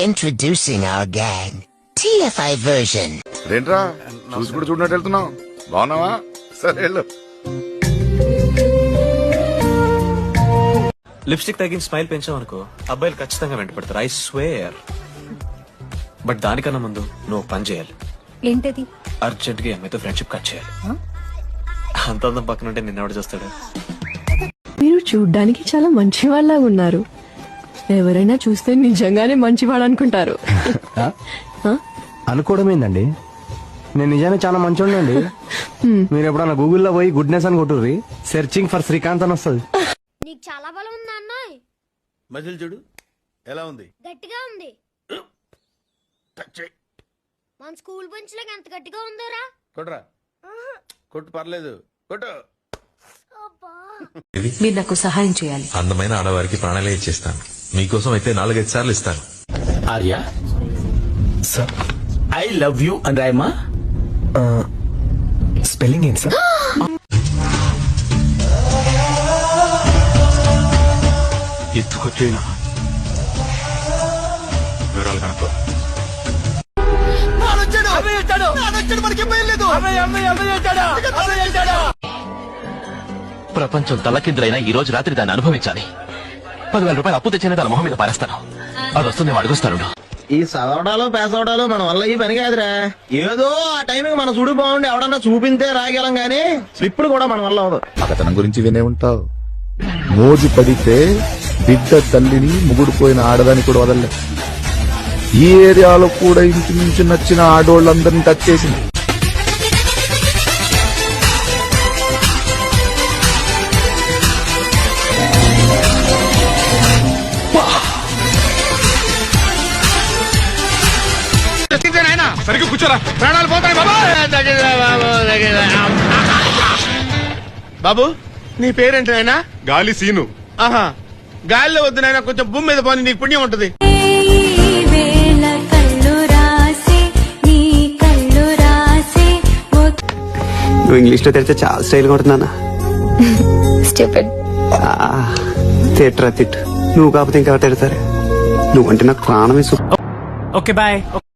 Introducing our gang, TFI version. ఏంట్రా చూసి కూడా చూడనట్టు వెళ్తున్నావు? బాగున్నావా? సరే వెళ్ళు. లిప్స్టిక్ తగ్గిన స్మైల్ పెంచావు అనుకో, అబ్బాయిలు ఖచ్చితంగా వెంటపడతారు. I swear. బట్ దానికన్నా ముందు నువ్వు పని చేయాలి. ఏంటది? అర్జెంట్ గా అమ్మాయితో ఫ్రెండ్షిప్ కట్ చేయాలి. అంత అందం పక్కన ఉంటే నిన్నెవడు చూస్తాడు? మీరు చూడ్డానికి చాలా మంచి వాళ్ళ ఉన్నారు. ఎవరైనా చూస్తే నిజంగానే మంచివాడు అనుకుంటారు. అనుకోవడం ఏందండి, నేను నిజాన్ని చాలా మంచోడండి. మీరు ఎప్పుడన్నా గూగుల్లో పోయి గుడ్నెస్ అని కొట్టుర్రి, సెర్చింగ్ ఫర్ శ్రీకాంత్ అని వస్తుంది. నీకు చాలా బలం ఉందా అన్నాయ్? మజిల్ చూడు ఎలా ఉంది? గట్టిగా ఉంది. మన స్కూల్ బెంచ్ లాగా ఎంత గట్టిగా ఉందోరా. కొట్రా, కొట్టు, పర్లేదు, కొట్టు. మీరు నాకు సహాయం చేయాలి. అందమైన ఆడవారికి ప్రాణాలే ఇచ్చేస్తాను. మీకోసం అయితే 4-5 సార్లు ఇస్తాను. Arya sir, I love you అని రాయమా? స్పెల్లింగ్ ఏంటి సార్? ఎత్తుకొచ్చేనా వివరాలు కనుక్కో. ప్రపంచం తలకిందులైనా ఈ రోజు రాత్రి దాన్ని అనుభవించాలి. 10,000 రూపాయలు అప్పు తెచ్చిన దాని మొహం మీద పారేస్తాను. అది వస్తుంది, అడుగుస్తాను. ఈ చదవడాలు పేసవడాలు మన వల్ల ఈ పని కాదురా. ఏదో ఆ టైంకి మన చూడు బాగుండి ఎవడన్నా చూపింతే రాగలం గానీ స్లిప్పులు కూడా మన వల్ల అవదు. అతని గురించి వినే ఉంటావు. మోజు పడితే బిడ్డ తల్లిని ముగుడుపోయిన ఆడదాన్ని కూడా వదలలే. ఈ ఏరియాలో కూడా ఇంటి నుంచి నచ్చిన ఆడోళ్ళందరినీ టచ్ చేసింది. సరిగ్గా కూర్చోరా, ప్రాణాలు పోతాయి బాబు, నీ పేరేంటి నాయనా? గాలి సీను. ఆహా, గాలిలో వద్దు నాయనా, కొంచెం భూమి మీద పోని, నీకు పుణ్యం ఉంటది. నువ్వు ఇంగ్లీష్ లో తెరిస్తే చాలా స్టైల్ గా ఉంటుందన్నా. తిట్రా తిట్టు, నువ్వు కాకపోతే ఇంకెవరు తిడతారు. నువ్వంటే నాకు ప్రాణమే. Okay bye.